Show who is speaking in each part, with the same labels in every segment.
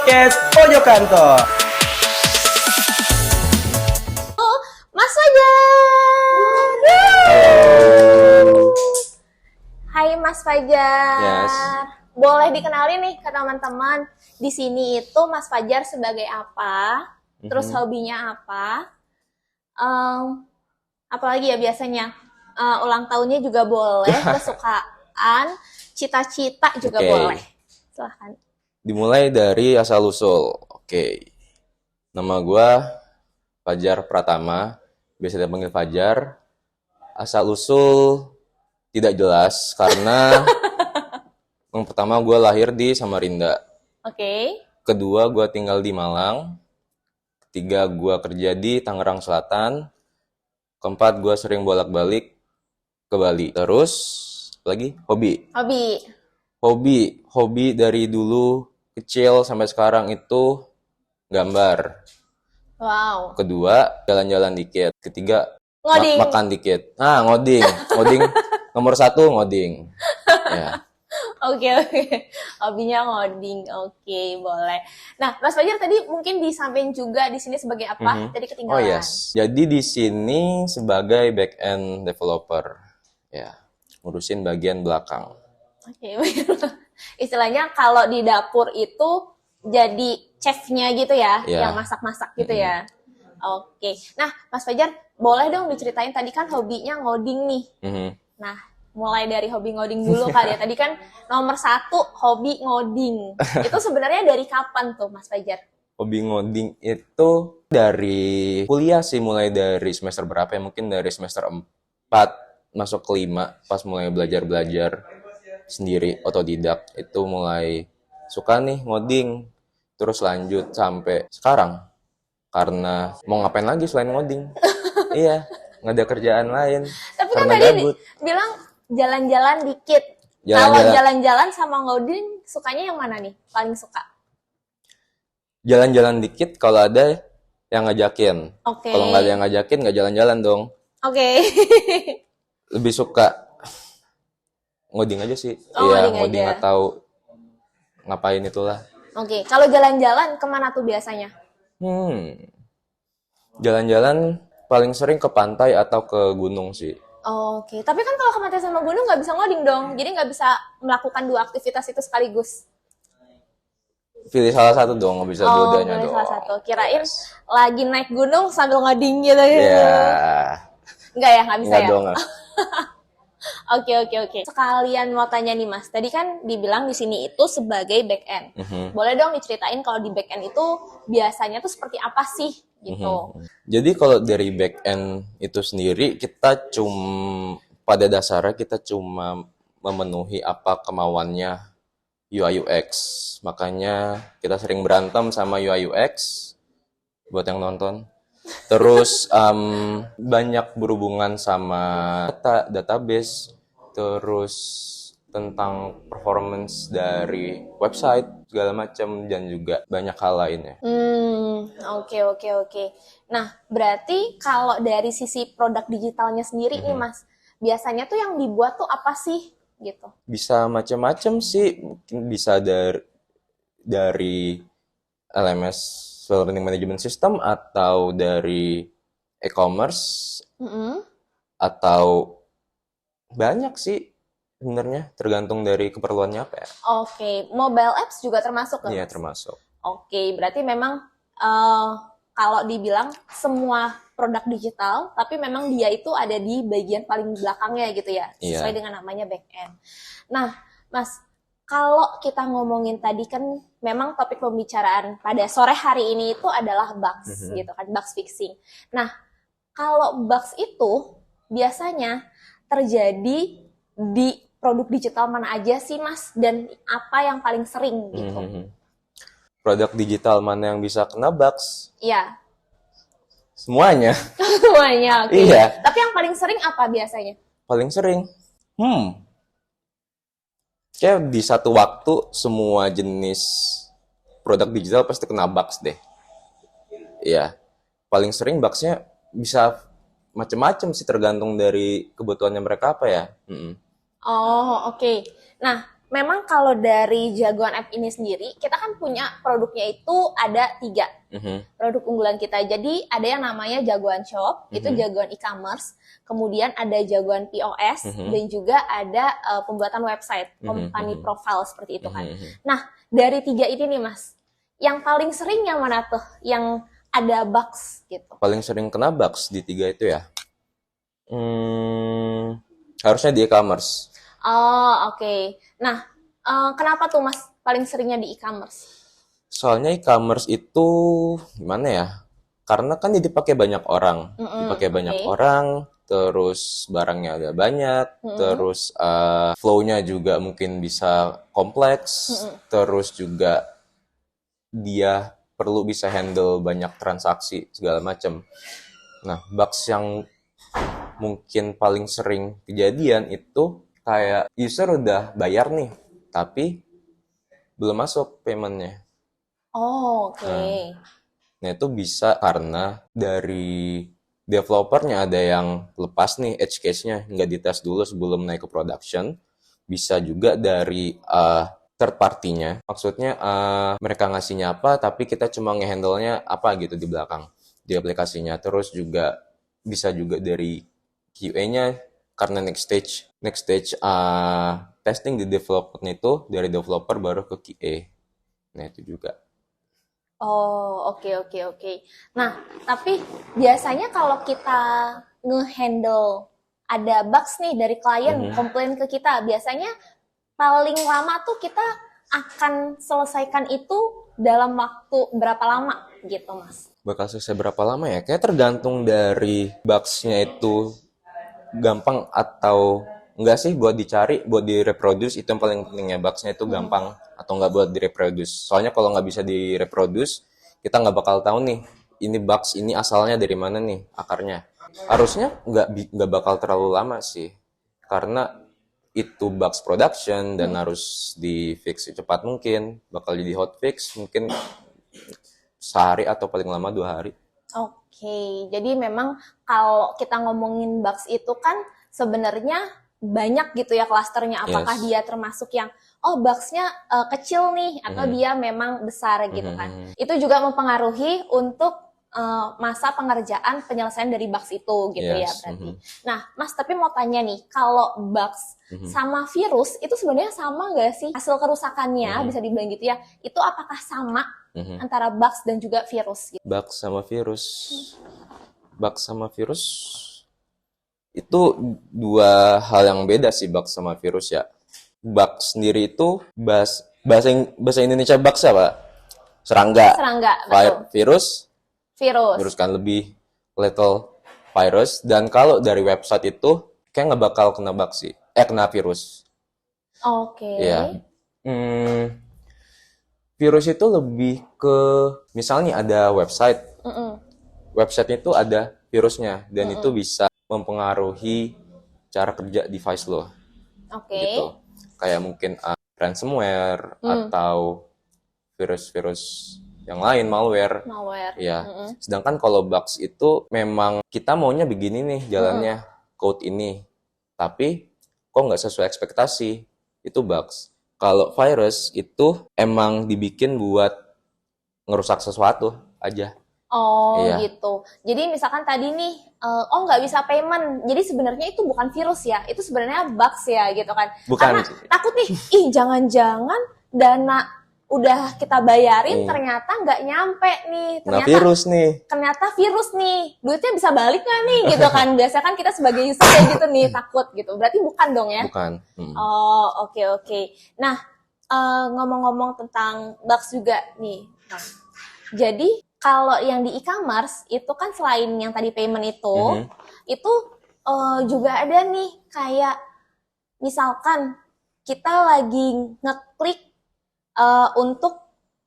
Speaker 1: podcast Pojok Kantor.
Speaker 2: Mas Fajar.
Speaker 1: Halo.
Speaker 2: Hai Mas Fajar.
Speaker 1: Yes.
Speaker 2: Boleh dikenalin nih ke teman-teman. Di sini itu Mas Fajar sebagai apa? Terus hobinya apa? Apalagi ya biasanya ulang tahunnya juga boleh, kesukaan, cita-cita juga boleh. Silahkan.
Speaker 3: Dimulai dari asal-usul. Oke. Nama gua Fajar Pratama, biasa dipanggil Fajar. Asal-usul tidak jelas karena yang pertama gua lahir di Samarinda.
Speaker 2: Oke.
Speaker 3: Kedua gua tinggal di Malang. Ketiga gua kerja di Tangerang Selatan. Keempat gua sering bolak-balik ke Bali. Terus lagi hobi. Hobi dari dulu kecil sampai sekarang itu gambar.
Speaker 2: Wow.
Speaker 3: Kedua, jalan-jalan dikit. Ketiga,
Speaker 2: Ngoding.
Speaker 3: makan dikit. Ngoding. Ngoding nomor 1 ngoding. Ya.
Speaker 2: Oke. Hobinya ngoding. Oke, boleh. Nah, Mas Fajar tadi mungkin disampaikan juga di sini sebagai apa? Tadi
Speaker 3: Oh
Speaker 2: ketinggalan.
Speaker 3: yes. Jadi di sini sebagai back-end developer. Ya, ngurusin bagian belakang.
Speaker 2: Oke. Istilahnya kalau di dapur itu jadi chefnya gitu ya,
Speaker 3: Ya.
Speaker 2: yang masak-masak gitu ya. Oke. Nah, Mas Fajar, boleh dong diceritain tadi kan hobinya ngoding nih. Nah, mulai dari hobi ngoding dulu kali ya. Tadi kan nomor 1 hobi ngoding. Itu sebenarnya dari kapan tuh, Mas Fajar?
Speaker 3: Hobi ngoding itu dari kuliah sih, mulai dari semester berapa ya? Mungkin dari semester 4 masuk ke 5 pas mulai belajar-belajar sendiri, otodidak. Itu mulai suka nih ngoding. Terus lanjut sampai sekarang. Karena mau ngapain lagi selain ngoding? Iya, nggak ada kerjaan lain.
Speaker 2: Tapi kan
Speaker 3: Karena
Speaker 2: tadi
Speaker 3: gabut.
Speaker 2: bilang jalan-jalan dikit. Kalau
Speaker 3: Jalan-jalan.
Speaker 2: jalan-jalan sama ngoding, sukanya yang mana nih? Paling suka?
Speaker 3: Jalan-jalan dikit kalau ada yang ngajakin.
Speaker 2: Oke.
Speaker 3: Kalau nggak ada yang ngajakin, nggak jalan-jalan dong.
Speaker 2: Oke.
Speaker 3: Lebih suka ngoding aja sih.
Speaker 2: Oh,
Speaker 3: Iya,
Speaker 2: ngoding
Speaker 3: ngoding
Speaker 2: aja.
Speaker 3: atau ngapain itulah.
Speaker 2: Oke. Kalau jalan-jalan kemana tuh biasanya?
Speaker 3: Jalan-jalan paling sering ke pantai atau ke gunung sih.
Speaker 2: Oke. Tapi kan kalau ke pantai sama gunung nggak bisa ngoding dong. Jadi nggak bisa melakukan 2 aktivitas itu sekaligus.
Speaker 3: Pilih salah satu dong, nggak bisa dua-duanya
Speaker 2: boleh
Speaker 3: dong.
Speaker 2: salah satu. Kirain lagi naik gunung sambil ngoding gitu.
Speaker 3: Ya,
Speaker 2: Enggak ya, nggak bisa
Speaker 3: nggak
Speaker 2: ya?
Speaker 3: dong.
Speaker 2: Oke. Sekalian mau tanya nih Mas, tadi kan dibilang di sini itu sebagai back end. Boleh dong diceritain kalau di back end itu biasanya tuh seperti apa sih gitu?
Speaker 3: Jadi kalau dari back end itu sendiri, pada dasarnya kita cuma memenuhi apa kemauannya UI UX. Makanya kita sering berantem sama UI UX buat yang nonton. Terus banyak berhubungan sama database, terus tentang performance dari website segala macam, dan juga banyak hal lainnya.
Speaker 2: Oke. Nah, berarti kalau dari sisi produk digitalnya sendiri nih Mas, biasanya tuh yang dibuat tuh apa sih gitu?
Speaker 3: Bisa macam-macam sih, mungkin bisa dari LMS Learning Management System, atau dari e-commerce, atau banyak sih sebenarnya, tergantung dari keperluannya apa ya.
Speaker 2: Oke, mobile apps juga termasuk kan?
Speaker 3: Iya,
Speaker 2: Mas?
Speaker 3: termasuk.
Speaker 2: Oke, berarti memang kalau dibilang semua produk digital, tapi memang dia itu ada di bagian paling belakangnya gitu ya, sesuai dengan namanya back end. Nah, Mas, kalau kita ngomongin tadi kan memang topik pembicaraan pada sore hari ini itu adalah bugs gitu kan, bugs fixing. Nah, kalau bugs itu biasanya terjadi di produk digital mana aja sih Mas, dan apa yang paling sering gitu?
Speaker 3: Produk digital mana yang bisa kena bugs?
Speaker 2: Iya.
Speaker 3: Semuanya.
Speaker 2: Semuanya, oke.
Speaker 3: Iya.
Speaker 2: Tapi yang paling sering apa biasanya?
Speaker 3: Paling sering. Kayak di satu waktu semua jenis produk digital pasti kena bugs deh. Iya. Paling sering bugsnya bisa macam-macam sih, tergantung dari kebutuhannya mereka apa ya.
Speaker 2: Oh, oke. Nah, memang kalau dari Jagoan App ini sendiri, kita kan punya produknya itu ada 3 produk unggulan kita. Jadi ada yang namanya Jagoan Shop, itu jagoan e-commerce. Kemudian ada Jagoan POS dan juga ada pembuatan website, company profile seperti itu kan. Nah, dari 3 ini nih Mas, yang paling sering yang mana tuh? Yang ada bugs gitu.
Speaker 3: Paling sering kena bugs di 3 itu ya? Harusnya di e-commerce.
Speaker 2: Oh, oke. Nah, kenapa tuh Mas paling seringnya di e-commerce?
Speaker 3: Soalnya e-commerce itu gimana ya? Karena kan dipakai banyak orang. Banyak orang, terus barangnya ada banyak, terus flow-nya juga mungkin bisa kompleks, terus juga dia perlu bisa handle banyak transaksi segala macam. Nah, bugs yang mungkin paling sering kejadian itu kayak user udah bayar nih, tapi belum masuk paymentnya.
Speaker 2: Oh, oke.
Speaker 3: Nah, itu bisa karena dari developernya ada yang lepas nih edge case-nya, nggak dites dulu sebelum naik ke production. Bisa juga dari third party-nya. Maksudnya mereka ngasihnya apa, tapi kita cuma nge-handle-nya apa gitu di belakang, di aplikasinya. Terus juga bisa juga dari QA-nya, karena next stage testing di developer itu dari developer baru ke QA. Nah, itu juga.
Speaker 2: Oh, oke. Nah, tapi biasanya kalau kita nge-handle ada bugs nih dari klien komplain ke kita, biasanya paling lama tuh kita akan selesaikan itu dalam waktu berapa lama gitu, Mas?
Speaker 3: Bakal selesai berapa lama ya? Kayak tergantung dari bugs-nya itu gampang atau enggak sih buat dicari, buat direproduce. Itu yang paling pentingnya, bugs-nya itu gampang atau enggak buat direproduce. Soalnya kalau nggak bisa direproduce, kita nggak bakal tahu nih, ini bugs ini asalnya dari mana nih akarnya. Harusnya nggak bakal terlalu lama sih, karena itu bugs production dan harus di fix secepat mungkin. Bakal jadi hotfix mungkin sehari atau paling lama 2 hari.
Speaker 2: Oke, jadi memang kalau kita ngomongin bugs itu kan sebenarnya banyak gitu ya klasternya. Apakah dia termasuk yang bugs-nya kecil nih atau dia memang besar gitu kan. Itu juga mempengaruhi untuk masa pengerjaan penyelesaian dari bugs itu gitu ya berarti. Nah, Mas, tapi mau tanya nih, kalau bugs sama virus itu sebenarnya sama nggak sih hasil kerusakannya, bisa dibilang gitu ya? Itu apakah sama antara bugs dan juga virus gitu?
Speaker 3: Bugs sama virus itu 2 hal yang beda sih, bugs sama virus ya. Bugs sendiri itu bahasa Indonesia bugs apa? Serangga, betul. Virus kan lebih little virus. Dan kalau dari website itu kayak nggak bakal kena bugs sih, kena virus.
Speaker 2: Oke.
Speaker 3: Iya. Virus itu lebih ke misalnya ada website, website itu ada virusnya dan itu bisa mempengaruhi cara kerja device lo. Gitu. Kayak mungkin ransomware atau virus-virus yang lain, malware. Ya. Sedangkan kalau bugs itu memang kita maunya begini nih jalannya, code ini, tapi kok nggak sesuai ekspektasi, itu bugs. Kalau virus itu emang dibikin buat ngerusak sesuatu aja.
Speaker 2: Oh, gitu. Jadi misalkan tadi nih, nggak bisa payment. Jadi sebenarnya itu bukan virus ya, itu sebenarnya bugs ya gitu kan.
Speaker 3: Bukan.
Speaker 2: Karena takut nih, jangan-jangan dana udah kita bayarin ternyata nggak nyampe nih. Ternyata virus nih. Duitnya bisa balik nggak nih gitu kan. Biasanya kan kita sebagai user kayak gitu nih, takut gitu. Berarti bukan dong ya?
Speaker 3: Bukan.
Speaker 2: Oh, oke. Nah, ngomong-ngomong tentang bugs juga nih. Nah, jadi kalau yang di e-commerce itu kan selain yang tadi payment itu juga ada nih kayak misalkan kita lagi ngeklik untuk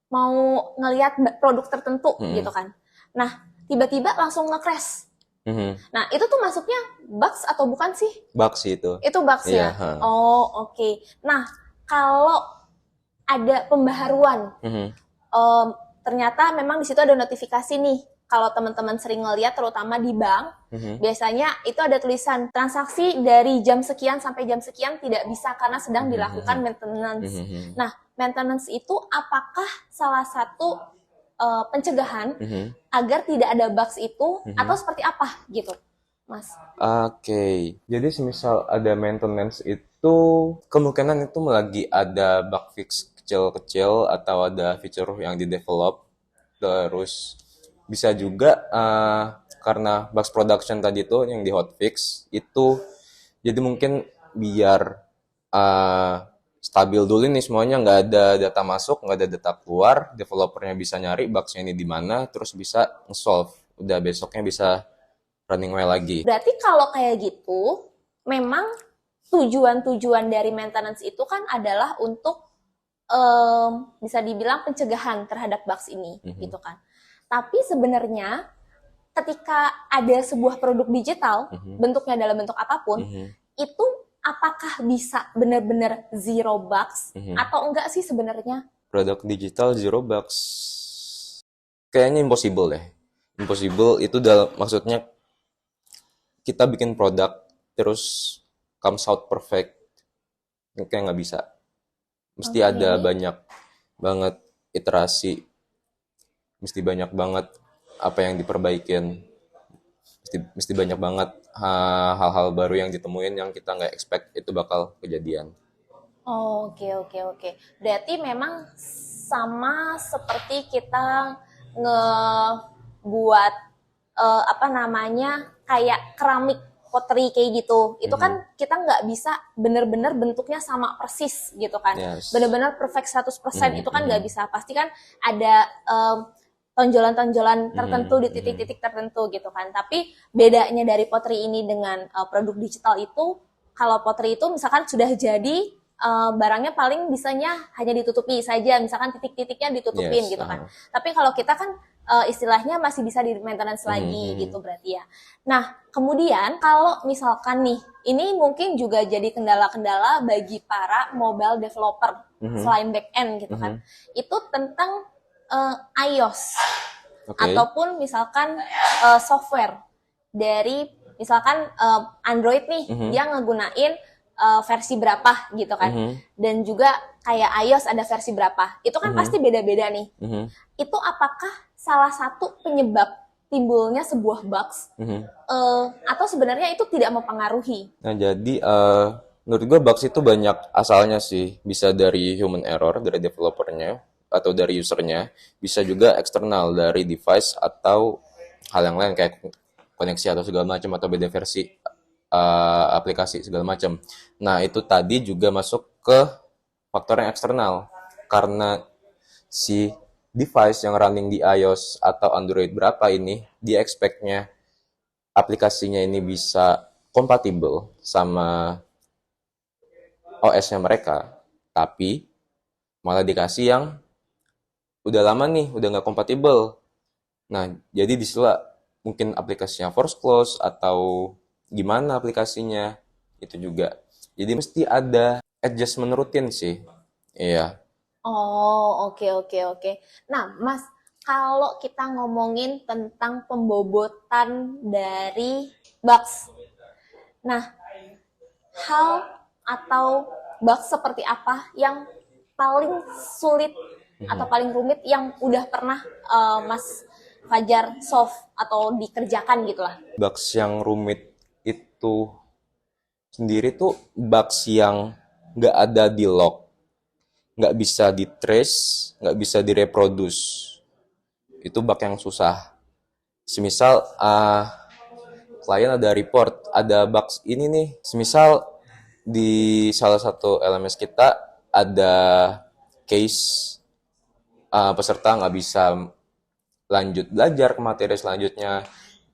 Speaker 2: mau ngelihat produk tertentu gitu kan. Nah, tiba-tiba langsung nge-crash. Nah, itu tuh masuknya bugs atau bukan sih?
Speaker 3: Bugs itu.
Speaker 2: Itu bugs ya? Oh, oke. Nah, kalau ada pembaharuan, ternyata memang di situ ada notifikasi nih, kalau teman-teman sering ngeliat terutama di bank, biasanya itu ada tulisan transaksi dari jam sekian sampai jam sekian tidak bisa karena sedang dilakukan maintenance. Nah, maintenance itu apakah salah satu pencegahan agar tidak ada bugs itu atau seperti apa gitu, Mas?
Speaker 3: Oke. Jadi semisal ada maintenance itu kemungkinan itu lagi ada bug fix kecil-kecil atau ada feature yang di-develop. Terus bisa juga karena bugs production tadi itu yang di hotfix itu jadi mungkin biar stabil dulu nih semuanya, nggak ada data masuk, nggak ada data keluar, developernya bisa nyari bugsnya ini di mana, terus bisa nge-solve. Udah besoknya bisa running well lagi.
Speaker 2: Berarti kalau kayak gitu, memang tujuan-tujuan dari maintenance itu kan adalah untuk bisa dibilang pencegahan terhadap bugs ini, gitu kan. Tapi sebenarnya ketika ada sebuah produk digital, bentuknya dalam bentuk apapun, itu apakah bisa benar-benar zero bugs atau enggak sih sebenarnya?
Speaker 3: Produk digital zero bugs kayaknya impossible deh. Impossible itu maksudnya kita bikin produk terus comes out perfect, kayak nggak bisa. Mesti ada banyak banget iterasi, mesti banyak banget apa yang diperbaikin, mesti banyak banget hal-hal baru yang ditemuin yang kita nggak expect itu bakal kejadian.
Speaker 2: Oke. Berarti memang sama seperti kita ngebuat kayak keramik pottery kayak gitu. Itu kan kita nggak bisa bener-bener bentuknya sama persis gitu kan.
Speaker 3: Yes.
Speaker 2: Bener-bener perfect 100% itu kan nggak bisa. Pasti kan ada tonjolan-tonjolan tertentu di titik-titik tertentu gitu kan. Tapi bedanya dari pottery ini dengan produk digital itu, kalau pottery itu misalkan sudah jadi barangnya paling bisanya hanya ditutupi saja, misalkan titik-titiknya ditutupin gitu kan. Tapi kalau kita kan istilahnya masih bisa di maintenance lagi gitu berarti ya. Nah, kemudian kalau misalkan nih, ini mungkin juga jadi kendala-kendala bagi para mobile developer selain back-end gitu kan. Itu tentang iOS ataupun misalkan software dari misalkan Android nih, dia ngegunain versi berapa gitu kan, dan juga kayak iOS ada versi berapa, itu kan pasti beda-beda nih. Itu apakah salah satu penyebab timbulnya sebuah bugs atau sebenarnya itu tidak mempengaruhi?
Speaker 3: Nah jadi menurut gue bugs itu banyak asalnya sih, bisa dari human error dari developernya atau dari usernya, bisa juga eksternal dari device atau hal yang lain kayak koneksi atau segala macam atau beda versi aplikasi segala macam. Nah itu tadi juga masuk ke faktor yang eksternal karena si device yang running di iOS atau Android berapa ini, dia expect-nya aplikasinya ini bisa kompatibel sama OS-nya mereka, tapi malah dikasih yang udah lama nih, udah nggak kompatibel. Nah, jadi disitulah mungkin aplikasinya force close atau gimana aplikasinya, itu juga. Jadi mesti ada adjustment rutin sih, iya.
Speaker 2: Oh, oke. Nah, Mas, kalau kita ngomongin tentang pembobotan dari bugs, nah, hal atau bugs seperti apa yang paling sulit atau paling rumit yang udah pernah Mas Fajar solve atau dikerjakan gitu lah?
Speaker 3: Bugs yang rumit itu sendiri tuh bugs yang nggak ada di log, nggak bisa di-trace, nggak bisa direproduce. Itu bug yang susah. Semisal klien ada report, ada bugs ini nih. Semisal di salah satu LMS kita ada case peserta nggak bisa lanjut belajar ke materi selanjutnya,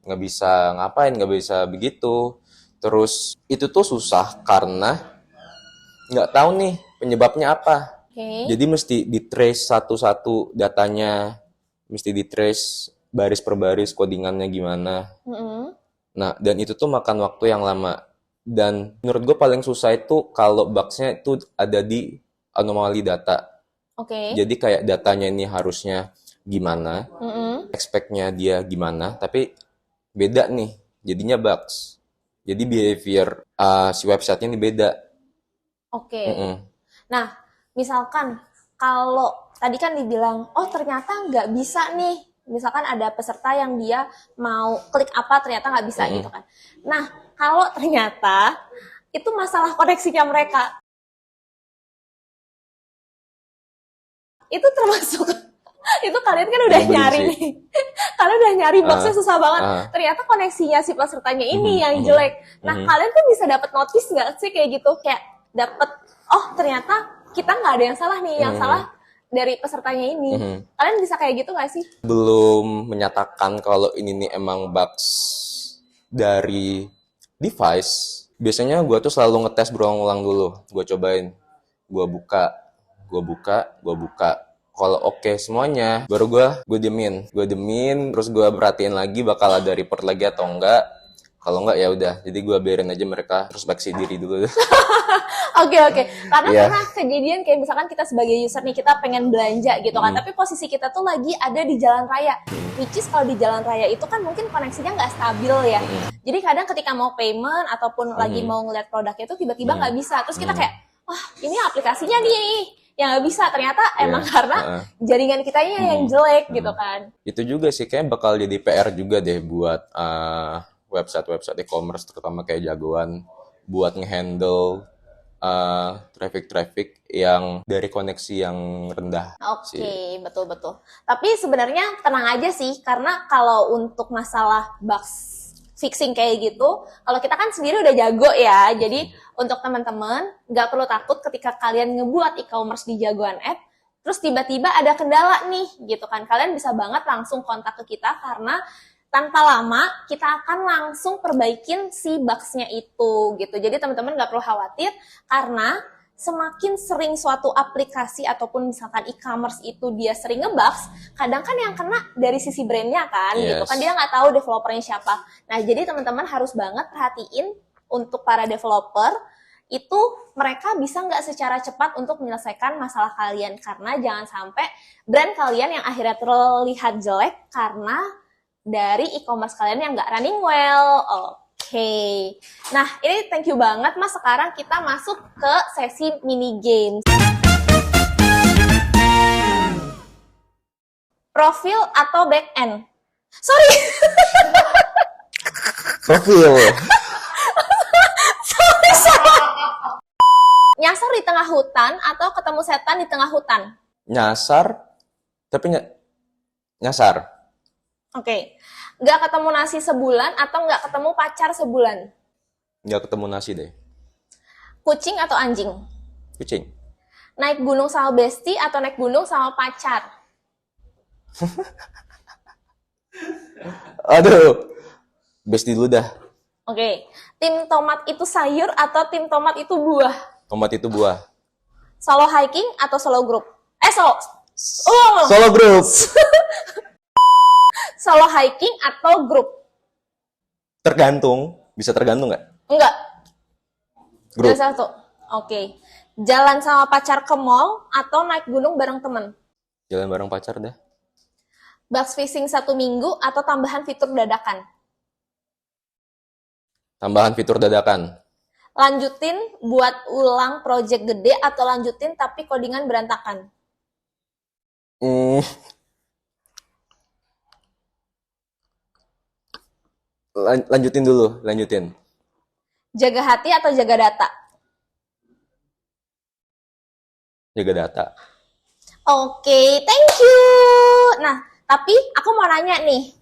Speaker 3: nggak bisa ngapain, nggak bisa begitu. Terus itu tuh susah karena nggak tahu nih penyebabnya apa. Jadi mesti di-trace satu-satu datanya, mesti di-trace baris per baris codingannya gimana. Nah, dan itu tuh makan waktu yang lama. Dan menurut gue paling susah itu kalau bugs-nya itu ada di anomali data. Jadi kayak datanya ini harusnya gimana, expect-nya dia gimana, tapi beda nih, jadinya bugs. Jadi behavior si website-nya ini beda.
Speaker 2: Oke. Nah, misalkan kalau tadi kan dibilang, oh ternyata nggak bisa nih. Misalkan ada peserta yang dia mau klik apa ternyata nggak bisa gitu kan. Nah, kalau ternyata itu masalah koneksinya mereka, itu termasuk itu kalian kan udah nyari nih, kalian udah nyari boxnya susah banget, ternyata koneksinya si pesertanya ini yang jelek. Nah kalian tuh bisa dapat notice nggak sih kayak gitu, kayak dapat oh ternyata kita nggak ada yang salah nih, yang salah dari pesertanya ini. Kalian bisa kayak gitu nggak sih?
Speaker 3: Belum menyatakan kalau ini nih emang bugs dari device. Biasanya gue tuh selalu ngetes berulang-ulang dulu. Gue cobain, gue buka. Kalau oke semuanya, baru gue diemin, terus gue perhatiin lagi bakal ada report lagi atau enggak. Kalau enggak ya udah, jadi gue biarin aja mereka introspeksi diri dulu.
Speaker 2: Oke. Karena pernah kejadian kayak misalkan kita sebagai user nih, kita pengen belanja gitu kan, tapi posisi kita tuh lagi ada di jalan raya. Which is kalau di jalan raya itu kan mungkin koneksinya nggak stabil ya. Jadi kadang ketika mau payment ataupun lagi mau ngeliat produknya itu tiba-tiba nggak bisa. Terus kita kayak, wah ini aplikasinya nih yang nggak bisa, ternyata emang karena jaringan kitanya yang jelek gitu kan.
Speaker 3: Itu juga sih kayaknya bakal jadi PR juga deh buat website e-commerce, terutama kayak Jagoan, buat ngehandle traffic yang dari koneksi yang rendah.
Speaker 2: Oke, betul. Tapi sebenarnya tenang aja sih, karena kalau untuk masalah bugs fixing kayak gitu, kalau kita kan sendiri udah jago ya, jadi untuk teman-teman nggak perlu takut ketika kalian ngebuat e-commerce di Jagoan App, terus tiba-tiba ada kendala nih gitu kan, kalian bisa banget langsung kontak ke kita, karena tanpa lama kita akan langsung perbaikin si bugs-nya itu gitu. Jadi teman-teman nggak perlu khawatir, karena semakin sering suatu aplikasi ataupun misalkan e-commerce itu dia sering ngebugs, kadang kan yang kena dari sisi brandnya kan, gitu kan, dia nggak tahu developernya siapa. Nah jadi teman-teman harus banget perhatiin untuk para developer itu mereka bisa nggak secara cepat untuk menyelesaikan masalah kalian, karena jangan sampai brand kalian yang akhirnya terlihat jelek karena dari e-commerce kalian yang nggak running well. Oke. Nah, ini thank you banget Mas. Sekarang kita masuk ke sesi mini games. Profil atau back end? Sorry.
Speaker 3: Profil.
Speaker 2: Sorry. Nyasar di tengah hutan atau ketemu setan di tengah hutan?
Speaker 3: Nyasar, tapi nyasar.
Speaker 2: Oke. Nggak ketemu nasi sebulan atau nggak ketemu pacar sebulan?
Speaker 3: Nggak ketemu nasi deh.
Speaker 2: Kucing atau anjing?
Speaker 3: Kucing.
Speaker 2: Naik gunung sama bestie atau naik gunung sama pacar?
Speaker 3: Aduh, bestie dulu dah.
Speaker 2: Oke. Tim tomat itu sayur atau tim tomat itu buah?
Speaker 3: Tomat itu buah.
Speaker 2: Solo hiking atau solo group?
Speaker 3: Solo group.
Speaker 2: Solo hiking atau grup?
Speaker 3: Tergantung. Bisa tergantung nggak?
Speaker 2: Enggak.
Speaker 3: Grup.
Speaker 2: Jalan satu. Oke. Jalan sama pacar ke mall atau naik gunung bareng temen?
Speaker 3: Jalan bareng pacar dah.
Speaker 2: Bugs fixing 1 minggu atau tambahan fitur dadakan?
Speaker 3: Tambahan fitur dadakan.
Speaker 2: Lanjutin buat ulang project gede atau lanjutin tapi codingan berantakan?
Speaker 3: Lanjutin dulu, lanjutin.
Speaker 2: Jaga hati atau jaga data?
Speaker 3: Jaga data.
Speaker 2: Oke, thank you. Nah, tapi aku mau nanya nih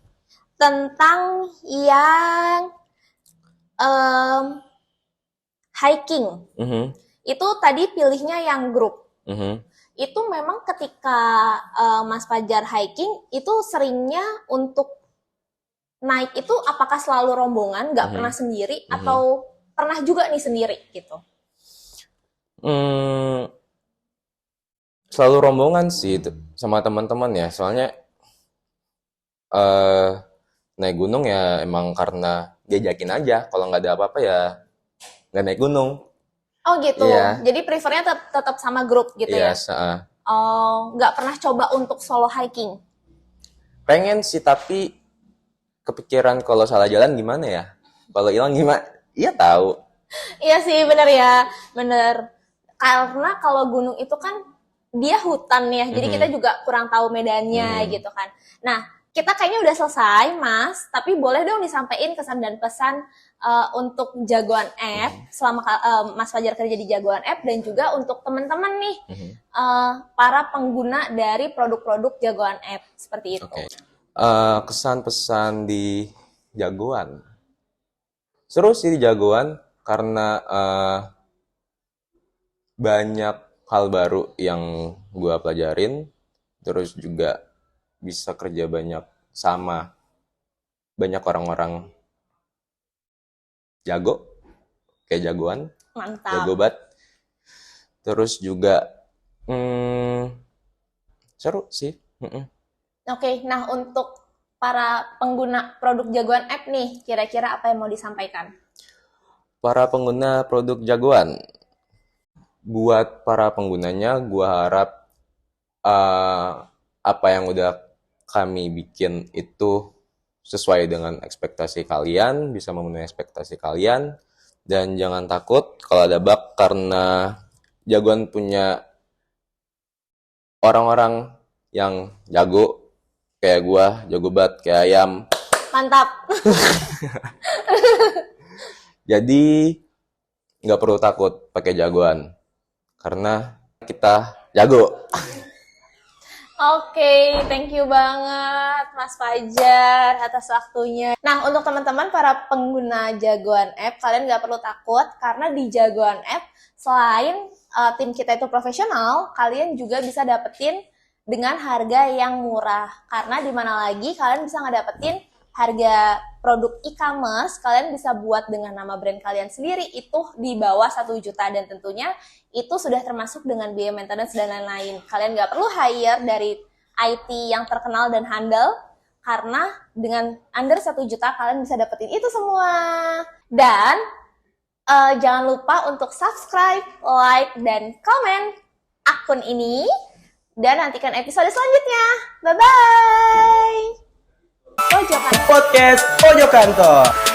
Speaker 2: tentang yang hiking. Itu tadi pilihnya yang grup. Itu memang ketika Mas Fajar hiking itu seringnya untuk naik itu apakah selalu rombongan, nggak pernah sendiri, atau pernah juga nih sendiri gitu?
Speaker 3: Selalu rombongan sih sama teman-teman ya, soalnya naik gunung ya emang karena diajakin aja, kalau nggak ada apa-apa ya nggak naik gunung.
Speaker 2: Oh gitu,
Speaker 3: Iya.
Speaker 2: Jadi prefernya tetap sama grup gitu ya?
Speaker 3: Yes,
Speaker 2: Oh, nggak pernah coba untuk solo hiking?
Speaker 3: Pengen sih, tapi kepikiran kalau salah jalan gimana ya? Kalau hilang gimana? Iya tahu.
Speaker 2: Iya sih, bener ya, bener. Karena kalau gunung itu kan dia hutan ya, jadi kita juga kurang tahu medannya gitu kan. Nah, kita kayaknya udah selesai, Mas. Tapi boleh dong disampaikan kesan dan pesan untuk Jagoan App selama Mas Fajar kerja di Jagoan App, dan juga untuk teman-teman nih para pengguna dari produk-produk Jagoan App seperti itu.
Speaker 3: Oke. Kesan pesan di Jagoan. Seru sih di Jagoan karena banyak hal baru yang gua pelajarin, terus juga bisa kerja banyak sama banyak orang-orang jago kayak Jagoan,
Speaker 2: Mantap.
Speaker 3: jago banget. Terus juga seru sih.
Speaker 2: Oke, nah untuk para pengguna produk Jagoan App nih, kira-kira apa yang mau disampaikan?
Speaker 3: Para pengguna produk Jagoan, buat para penggunanya, gua harap apa yang udah kami bikin itu sesuai dengan ekspektasi kalian, bisa memenuhi ekspektasi kalian, dan jangan takut kalau ada bug, karena Jagoan punya orang-orang yang jago, kayak gua, jago banget, kayak ayam.
Speaker 2: Mantap.
Speaker 3: Jadi nggak perlu takut pakai Jagoan, karena kita jago.
Speaker 2: Oke, thank you banget Mas Fajar atas waktunya. Nah, untuk teman-teman para pengguna Jagoan App, kalian nggak perlu takut karena di Jagoan App selain tim kita itu profesional, kalian juga bisa dapetin dengan harga yang murah. Karena di mana lagi kalian bisa ngedapetin harga produk e-commerce, kalian bisa buat dengan nama brand kalian sendiri itu di bawah 1 juta, dan tentunya itu sudah termasuk dengan biaya maintenance dan lain-lain. Kalian nggak perlu hire dari IT yang terkenal dan handal, karena dengan under 1 juta kalian bisa dapetin itu semua. Dan jangan lupa untuk subscribe, like, dan komen akun ini, dan nantikan episode selanjutnya. Bye-bye!
Speaker 1: Podcast Pojok Kantor.